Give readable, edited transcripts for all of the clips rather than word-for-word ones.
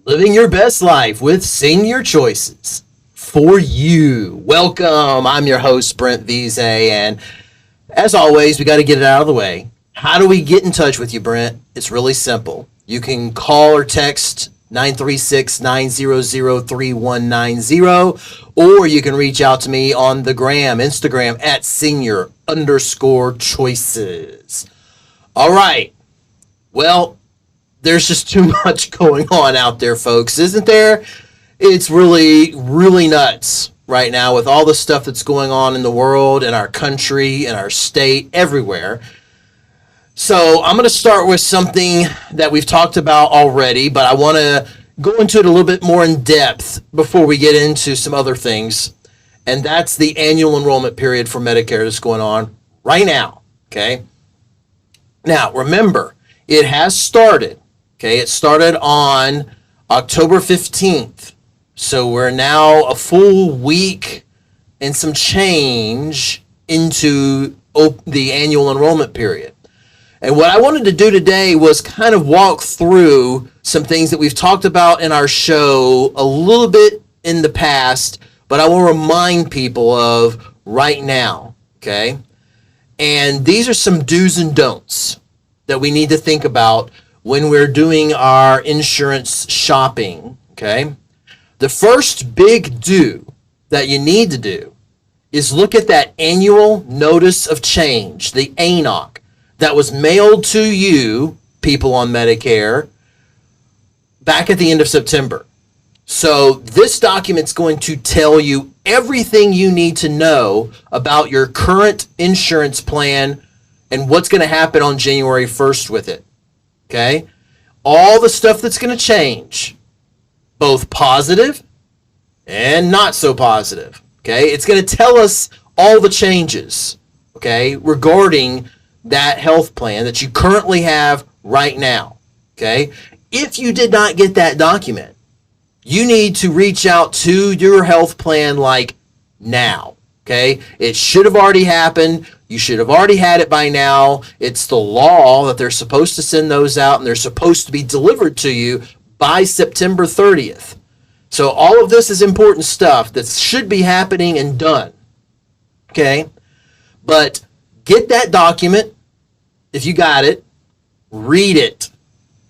Living your best life with senior choices for you. Welcome. I'm your host, Brent Veasey, and as always, we got to get it out of the way. How do we get in touch with you, Brent? It's really simple. You can call or text 936-900-3190, or you can reach out to me on the Instagram at senior_choices. All right. Well, there's just too much going on out there, folks, isn't there? It's really, really nuts right now with all the stuff that's going on in the world, in our country, in our state, everywhere. So I'm going to start with something that we've talked about already, but I want to go into it a little bit more in depth before we get into some other things. And that's the annual enrollment period for Medicare that's going on right now. Okay. Now, remember, it has started. Okay. It started on October 15th. So we're now a full week and some change into the annual enrollment period. And what I wanted to do today was kind of walk through some things that we've talked about in our show a little bit in the past, but I want to remind people of right now, okay? And these are some do's and don'ts that we need to think about when we're doing our insurance shopping, okay? The first big do that you need to do is look at that annual notice of change, the ANOC, that was mailed to you, people on Medicare, back at the end of September. So this document's going to tell you everything you need to know about your current insurance plan and what's going to happen on January 1st with it. Okay? All the stuff that's going to change, both positive and not so positive. Okay? It's going to tell us all the changes, okay, regarding that health plan that you currently have right now. Okay? If you did not get that document, you need to reach out to your health plan like now. Okay? It should have already happened. You should have already had it by now. It's the law that they're supposed to send those out, and they're supposed to be delivered to you by September 30th. So all of this is important stuff that should be happening and done. Okay? But get that document. If you got it, read it.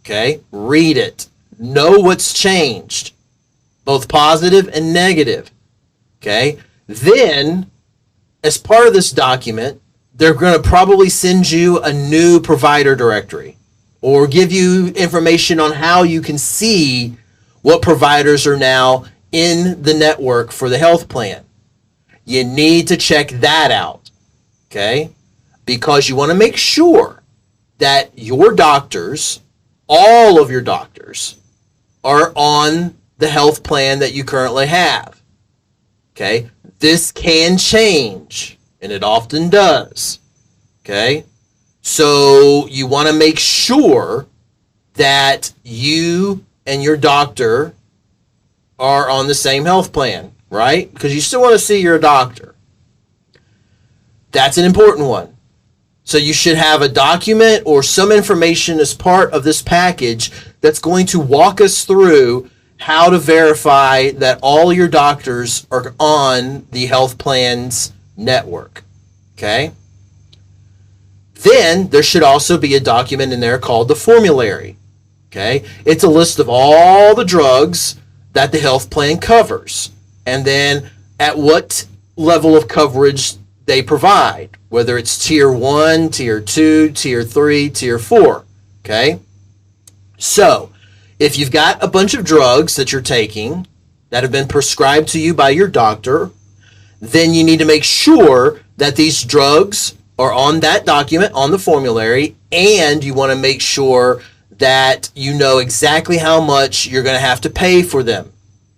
Okay? Read it. Know what's changed, both positive and negative. Okay? Then, as part of this document, they're going to probably send you a new provider directory or give you information on how you can see what providers are now in the network for the health plan. You need to check that out. Okay? Because you want to make sure that your doctors, all of your doctors, are on the health plan that you currently have. Okay? This can change, and it often does. Okay? So you want to make sure that you and your doctor are on the same health plan, right? Because you still want to see your doctor. That's an important one. So you should have a document or some information as part of this package that's going to walk us through how to verify that all your doctors are on the health plan's network. Okay? Then there should also be a document in there called the formulary. Okay? It's a list of all the drugs that the health plan covers, and then at what level of coverage they provide, whether it's tier 1, tier 2, tier 3, tier 4. Okay? So, if you've got a bunch of drugs that you're taking that have been prescribed to you by your doctor, then you need to make sure that these drugs are on that document, on the formulary, and you want to make sure that you know exactly how much you're going to have to pay for them.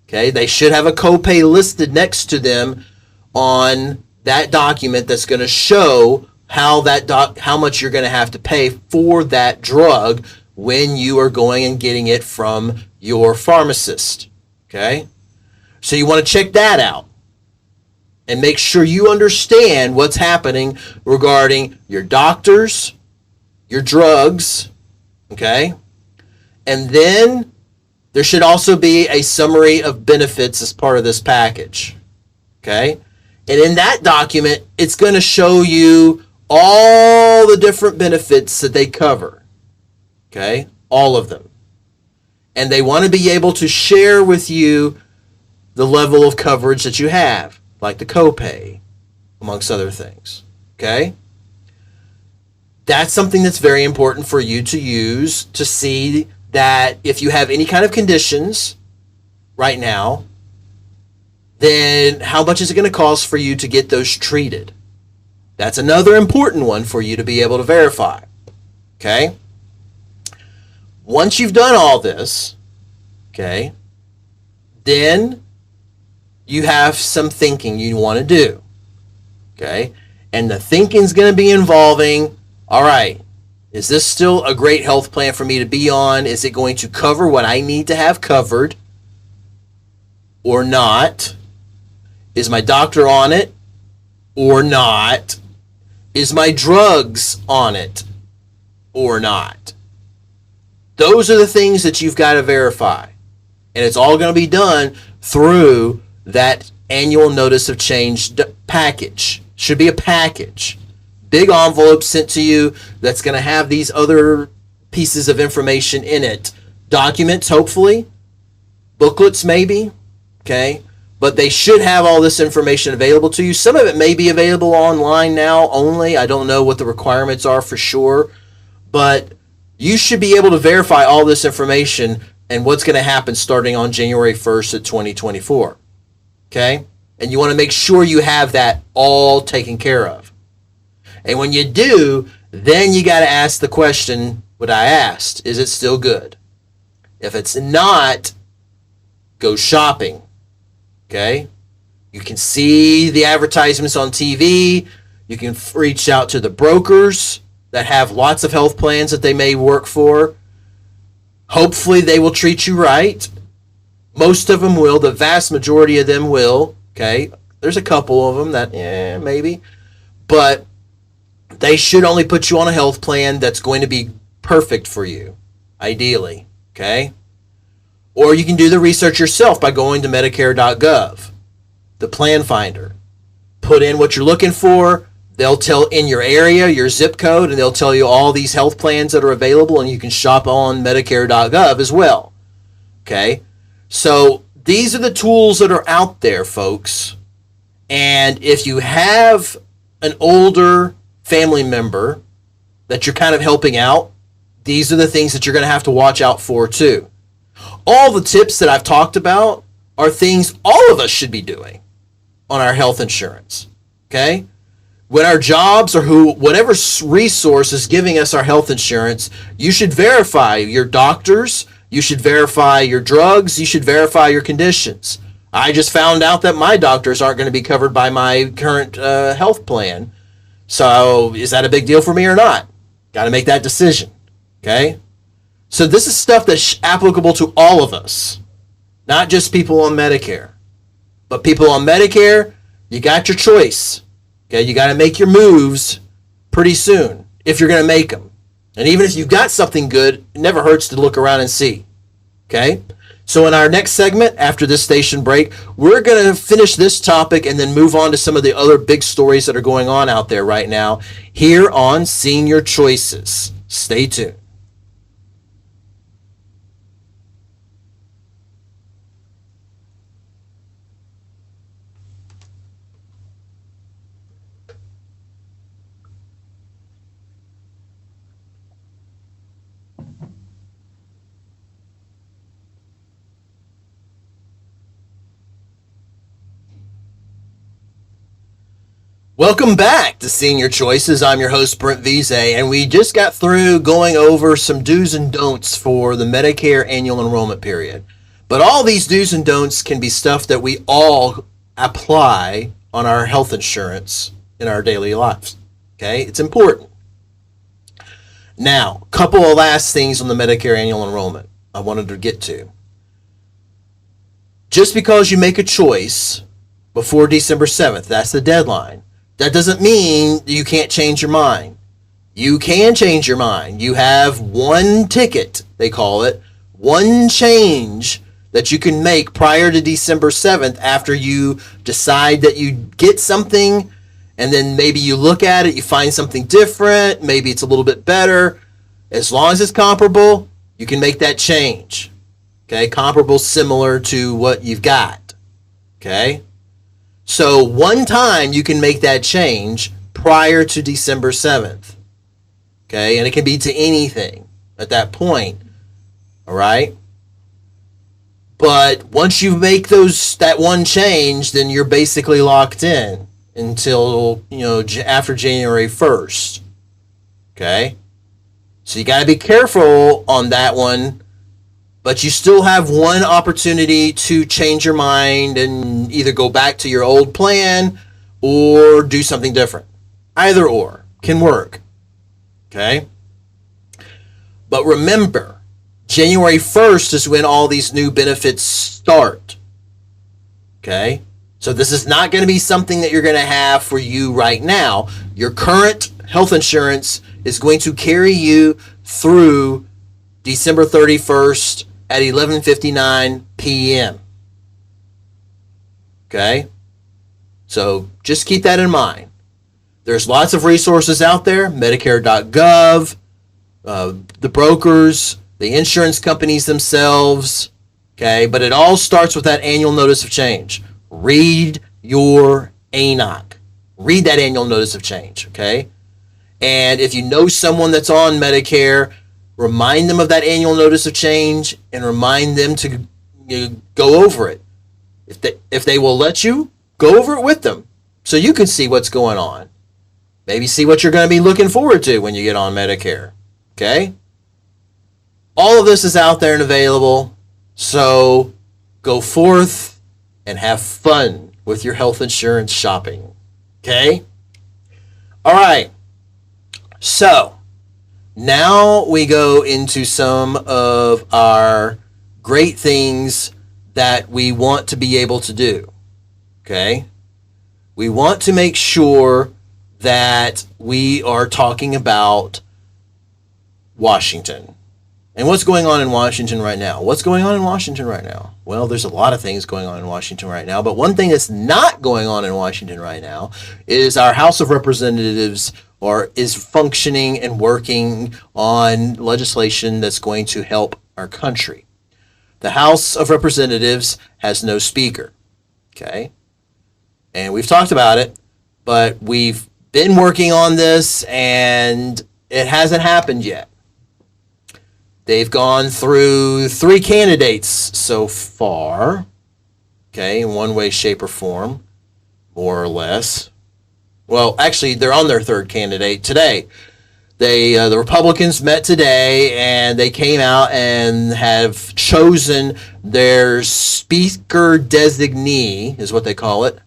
Okay? They should have a copay listed next to them on that document that's going to show how much you're going to have to pay for that drug when you are going and getting it from your pharmacist. Okay? So you want to check that out and make sure you understand what's happening regarding your doctors, your drugs, okay? And then There should also be a summary of benefits as part of this package. Okay? And in that document, it's going to show you all the different benefits that they cover. Okay? All of them. And they want to be able to share with you the level of coverage that you have, like the copay, amongst other things. Okay? That's something that's very important for you to use to see that if you have any kind of conditions right now, then how much is it going to cost for you to get those treated? That's another important one for you to be able to verify. Okay? Once you've done all this, okay, then you have some thinking you want to do. Okay? And the thinking's going to be involving, all right, is this still a great health plan for me to be on? Is it going to cover what I need to have covered or not? Is my doctor on it or not? Is my drugs on it or not? Those are the things that you've got to verify. And it's all going to be done through that annual notice of change package. Should be a package. Big envelope sent to you that's going to have these other pieces of information in it. Documents, hopefully. Booklets, maybe. Okay? But they should have all this information available to you. Some of it may be available online now only. I don't know what the requirements are for sure. But you should be able to verify all this information and what's going to happen starting on January 1st of 2024. Okay? And you want to make sure you have that all taken care of. And when you do, then you got to ask the question, what I asked, is it still good? If it's not, go shopping. Okay? You can see the advertisements on TV. You can reach out to the brokers that have lots of health plans that they may work for. Hopefully they will treat you right. Most of them will. The vast majority of them will. Okay? There's a couple of them that, maybe. But they should only put you on a health plan that's going to be perfect for you, ideally. Okay? Or you can do the research yourself by going to Medicare.gov, the plan finder. Put in what you're looking for. They'll tell in your area, your zip code, and they'll tell you all these health plans that are available, and you can shop on Medicare.gov as well. Okay? So these are the tools that are out there, folks. And if you have an older family member that you're kind of helping out, these are the things that you're going to have to watch out for too. All the tips that I've talked about are things all of us should be doing on our health insurance. Okay? When our jobs or whatever resource is giving us our health insurance, you should verify your doctors, you should verify your drugs, you should verify your conditions. I just found out that my doctors aren't going to be covered by my current health plan. So is that a big deal for me or not? Got to make that decision. Okay? So this is stuff that's applicable to all of us, not just people on Medicare. But people on Medicare, you got your choice. Okay? You got to make your moves pretty soon if you're going to make them. And even if you've got something good, it never hurts to look around and see. Okay? So in our next segment, after this station break, we're going to finish this topic and then move on to some of the other big stories that are going on out there right now here on Senior Choices. Stay tuned. Welcome back to Senior Choices. I'm your host, Brent Veasey, and we just got through going over some do's and don'ts for the Medicare annual enrollment period. But all these do's and don'ts can be stuff that we all apply on our health insurance in our daily lives. Okay? It's important. Now, a couple of last things on the Medicare annual enrollment I wanted to get to. Just because you make a choice before December 7th, that's the deadline, that doesn't mean you can't change your mind. You can change your mind. You have one ticket, they call it, one change that you can make prior to December 7th after you decide that you get something, and then maybe you look at it, you find something different, maybe it's a little bit better. As long as it's comparable, you can make that change. Okay, comparable, similar to what you've got. Okay, so one time you can make that change prior to December 7th. Okay, and it can be to anything at that point. All right. But once you make that one change, then you're basically locked in until, after January 1st. Okay? So you got to be careful on that one, but you still have one opportunity to change your mind and either go back to your old plan or do something different. Either or can work. Okay? But remember, January 1st is when all these new benefits start. Okay? So this is not going to be something that you're going to have for you right now. Your current health insurance is going to carry you through December 31st at 11:59 p.m. Okay? So just keep that in mind. There's lots of resources out there, Medicare.gov, the brokers, the insurance companies themselves, okay? But it all starts with that annual notice of change. Read your ANOC. Read that annual notice of change, okay? And if you know someone that's on Medicare, remind them of that annual notice of change and remind them to go over it. If they will let you, go over it with them so you can see what's going on. Maybe see what you're going to be looking forward to when you get on Medicare, okay? All of this is out there and available, so go forth and have fun with your health insurance shopping, okay? All right, so now we go into some of our great things that we want to be able to do, okay? We want to make sure that we are talking about Washington. And what's going on in Washington right now? What's going on in Washington right now? Well, there's a lot of things going on in Washington right now, but one thing that's not going on in Washington right now is our House of Representatives is functioning and working on legislation that's going to help our country. The House of Representatives has no speaker, okay? And we've talked about it, but we've been working on this and it hasn't happened yet. They've gone through 3 candidates so far, okay, in one way, shape, or form, more or less. Well, actually, they're on their 3rd candidate today. The Republicans met today, and they came out and have chosen their speaker designee, is what they call it.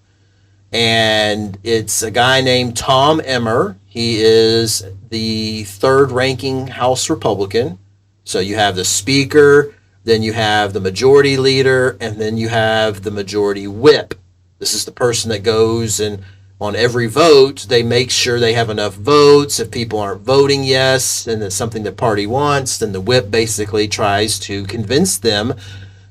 And it's a guy named Tom Emmer. He is the 3rd ranking House Republican. So you have the speaker, then you have the majority leader, and then you have the majority whip. This is the person that goes and on every vote, they make sure they have enough votes. If people aren't voting yes, and it's something the party wants, then the whip basically tries to convince them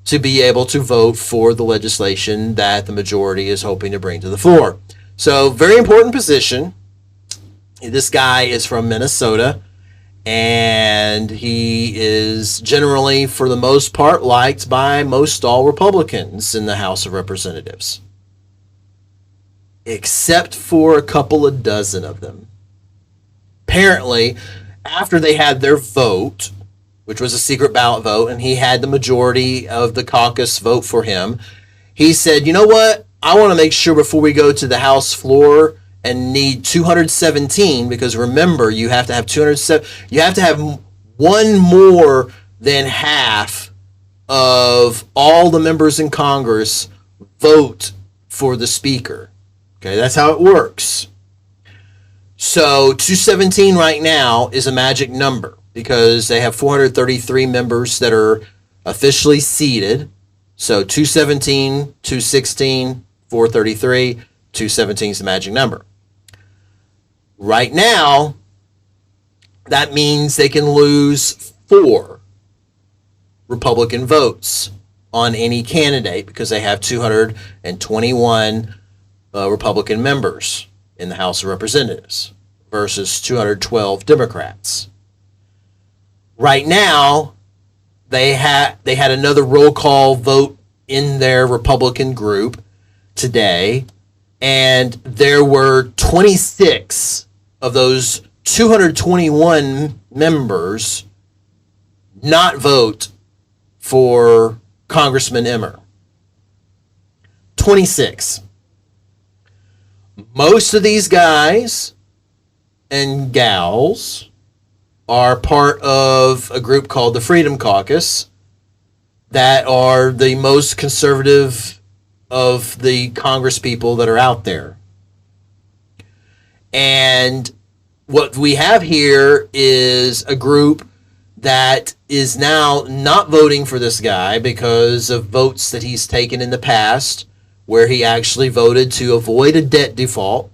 to be able to vote for the legislation that the majority is hoping to bring to the floor. So very important position. This guy is from Minnesota. And he is generally, for the most part, liked by most all Republicans in the House of Representatives. Except for a couple of dozen of them. Apparently, after they had their vote, which was a secret ballot vote, and he had the majority of the caucus vote for him, he said, you know what? I want to make sure before we go to the House floor and need 217, because remember, you have to have 207. You have to have one more than half of all the members in Congress vote for the speaker. Okay, that's how it works. So 217 right now is a magic number because they have 433 members that are officially seated. So 217, 216, 433, 217 is the magic number. Right now, that means they can lose 4. Republican votes on any candidate because they have 221 Republican members in the House of Representatives versus 212 Democrats. Right now, they had another roll call vote in their Republican group today, and there were 26 of those 221 members not vote for Congressman Emmer. 26. Most of these guys and gals are part of a group called the Freedom Caucus that are the most conservative of the Congress people that are out there. And what we have here is a group that is now not voting for this guy because of votes that he's taken in the past, where he actually voted to avoid a debt default,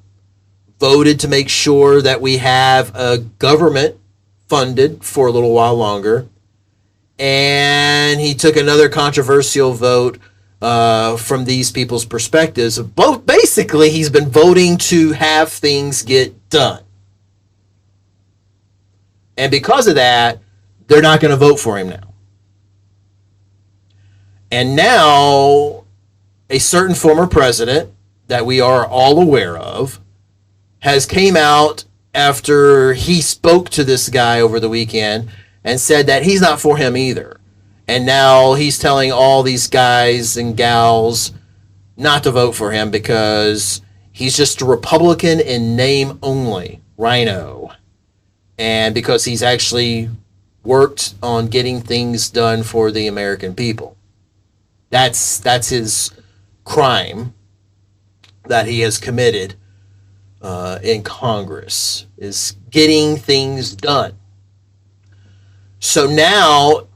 voted to make sure that we have a government funded for a little while longer, and he took another controversial vote from these people's perspectives. Both, basically, he's been voting to have things get done. And because of that, they're not going to vote for him now. And now, a certain former president that we are all aware of has came out after he spoke to this guy over the weekend and said that he's not for him either. And now he's telling all these guys and gals not to vote for him because he's just a Republican in name only, rhino. And because he's actually worked on getting things done for the American people. That's his crime that he has committed in Congress, is getting things done. So now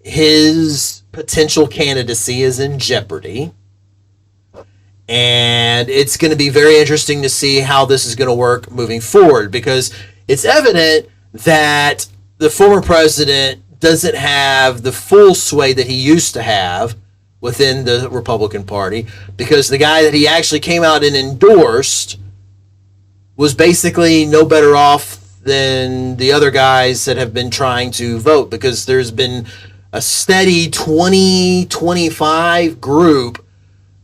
his potential candidacy is in jeopardy. And it's going to be very interesting to see how this is going to work moving forward, because it's evident that the former president doesn't have the full sway that he used to have within the Republican Party, because the guy that he actually came out and endorsed was basically no better off than the other guys that have been trying to vote, because there's been a steady 20-25 group,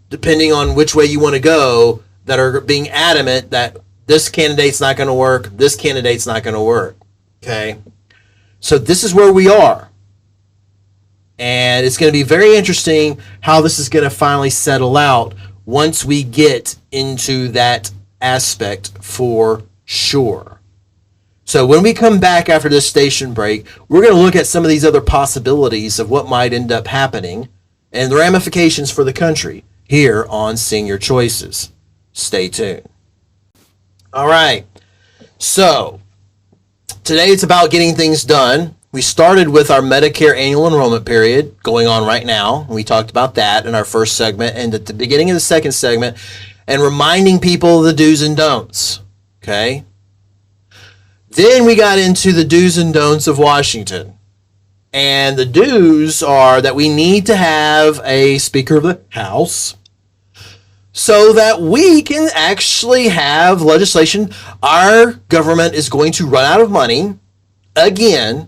depending on which way you want to go, that are being adamant that this candidate's not going to work, this candidate's not going to work. Okay? So this is where we are. And it's going to be very interesting how this is going to finally settle out once we get into that aspect for sure. So when we come back after this station break, we're going to look at some of these other possibilities of what might end up happening and the ramifications for the country here on Senior Choices. Stay tuned. All right. So today it's about getting things done. We started with our Medicare annual enrollment period going on right now. We talked about that in our first segment and at the beginning of the second segment, and reminding people of the do's and don'ts. Okay? Then we got into the do's and don'ts of Washington. And the do's are that we need to have a Speaker of the House so that we can actually have legislation. Our government is going to run out of money again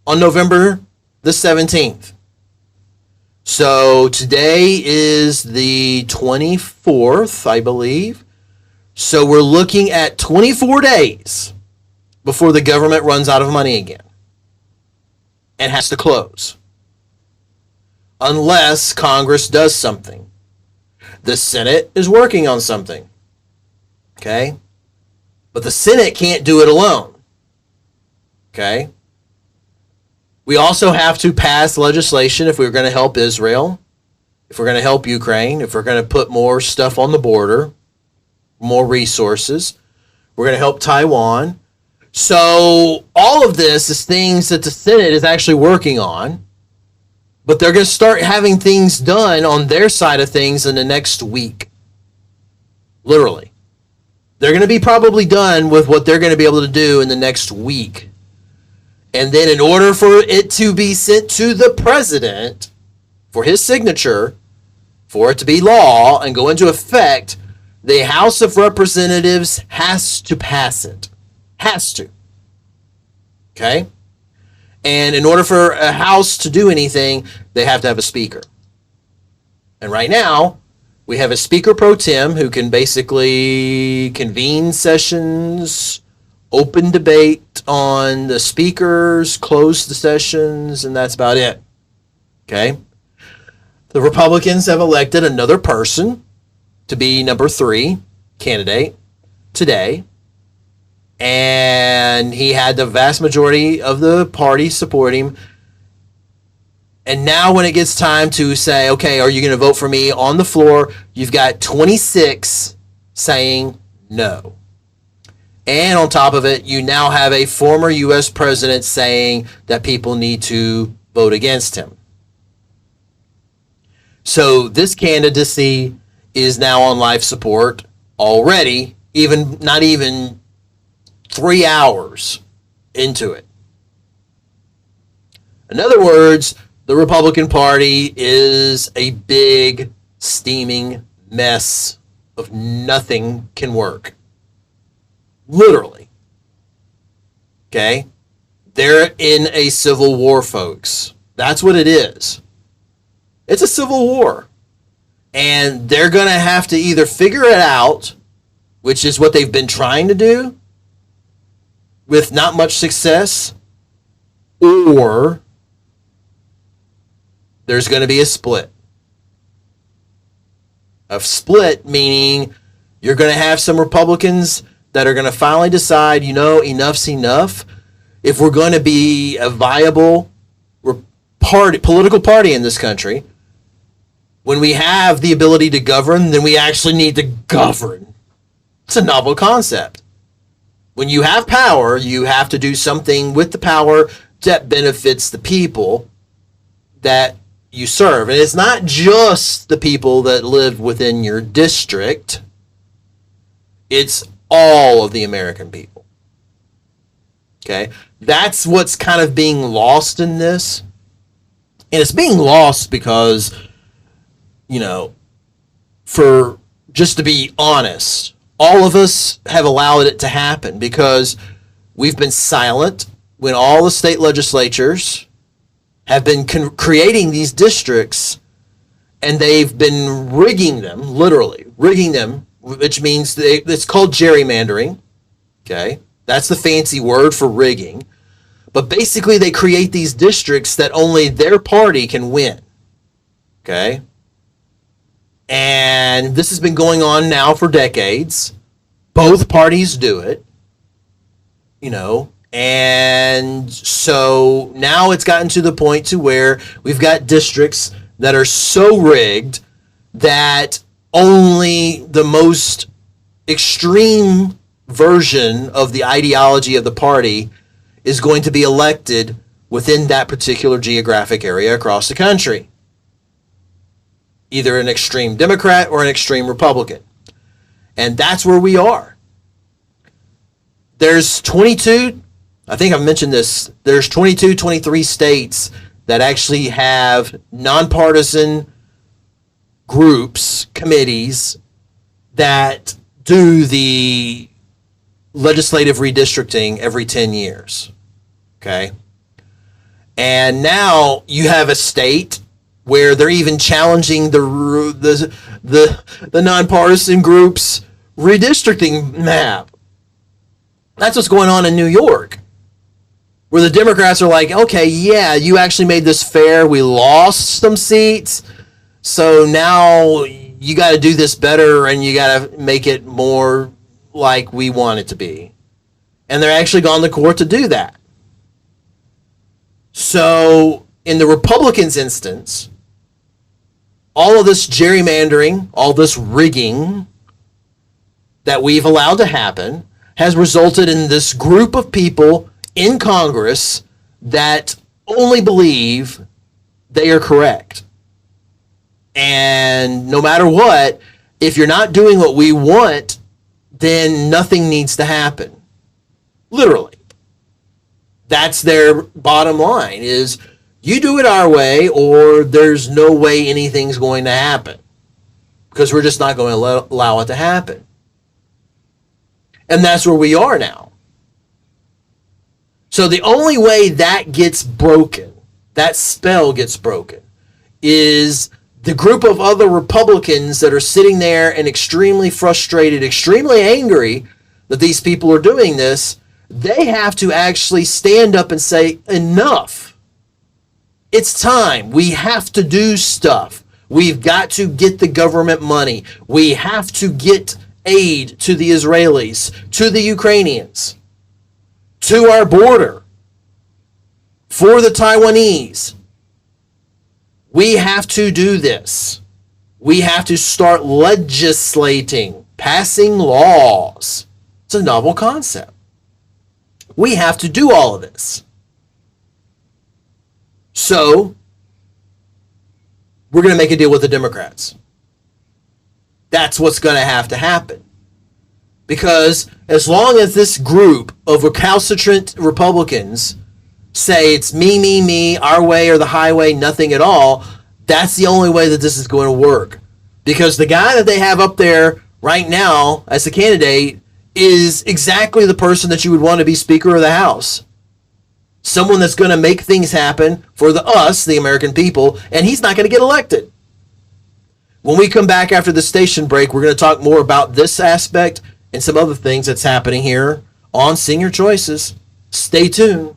on November the 17th. So today is the 24th, I believe. So we're looking at 24 days before the government runs out of money again and has to close. Unless Congress does something. The Senate is working on something. Okay? But the Senate can't do it alone. Okay? We also have to pass legislation if we're going to help Israel, if we're going to help Ukraine, if we're going to put more stuff on the border, more resources. We're going to help Taiwan. So all of this is things that the Senate is actually working on, but they're going to start having things done on their side of things in the next week. Literally. They're going to be probably done with what they're going to be able to do in the next week. And then in order for it to be sent to the president for his signature, for it to be law and go into effect, the House of Representatives has to pass it. Has to. Okay? And in order for a House to do anything, they have to have a speaker. And right now, we have a speaker pro tem who can basically convene sessions, open debate on the speakers, close the sessions, and that's about it. Okay? The Republicans have elected another person to be number 3 candidate today. And he had the vast majority of the party support him. And now when it gets time to say, okay, are you going to vote for me on the floor? You've got 26 saying no. And on top of it, you now have a former U.S. president saying that people need to vote against him. So this candidacy is now on life support already, not even 3 hours into it. In other words, the Republican Party is a big, steaming mess of nothing can work. Literally. Okay? They're in a civil war, folks. That's what it is. It's a civil war. And they're going to have to either figure it out, which is what they've been trying to do, with not much success, or there's going to be a split. A split meaning you're going to have some Republicans that are going to finally decide, enough's enough. If we're going to be a viable political party in this country, when we have the ability to govern, then we actually need to govern. It's a novel concept. When you have power, you have to do something with the power that benefits the people that you serve. And it's not just the people that live within your district. It's all of the American people. Okay? That's what's kind of being lost in this. And it's being lost because, for just to be honest, all of us have allowed it to happen because we've been silent when all the state legislatures have been creating these districts, and they've been rigging them, literally rigging them, which means it's called gerrymandering. Okay, that's the fancy word for rigging. But basically, they create these districts that only their party can win. Okay, and this has been going on now for decades. Both parties do it, and so now it's gotten to the point to where we've got districts that are so rigged that only the most extreme version of the ideology of the party is going to be elected within that particular geographic area across the country. Either an extreme Democrat or an extreme Republican. And that's where we are. There's 22, I think I've mentioned this, there's 22, 23 states that actually have nonpartisan groups, committees, that do the legislative redistricting every 10 years. Okay? And now you have a state where they're even challenging the nonpartisan groups' redistricting map. That's what's going on in New York, where the Democrats are like, okay, yeah, you actually made this fair. We lost some seats, so now you got to do this better, and you got to make it more like we want it to be. And they're actually gone to court to do that. So in the Republicans' instance, all of this gerrymandering, all this rigging that we've allowed to happen has resulted in this group of people in Congress that only believe they are correct. And no matter what, if you're not doing what we want, then nothing needs to happen. Literally. That's their bottom line is you do it our way or there's no way anything's going to happen because we're just not going to allow it to happen. And that's where we are now. So the only way that gets broken, that spell gets broken, is the group of other Republicans that are sitting there and extremely frustrated, extremely angry that these people are doing this. They have to actually stand up and say, enough. It's time. We have to do stuff. We've got to get the government money. We have to get aid to the Israelis, to the Ukrainians, to our border, for the Taiwanese. We have to do this. We have to start legislating, passing laws. It's a novel concept. We have to do all of this. So, we're going to make a deal with the Democrats. That's what's going to have to happen. Because as long as this group of recalcitrant Republicans say it's me, our way or the highway, nothing at all, that's the only way that this is going to work. Because the guy that they have up there right now as the candidate is exactly the person that you would want to be Speaker of the House. Someone that's going to make things happen for us, the American people, and he's not going to get elected. When we come back after the station break, we're going to talk more about this aspect and some other things that's happening here on Senior Choices. Stay tuned.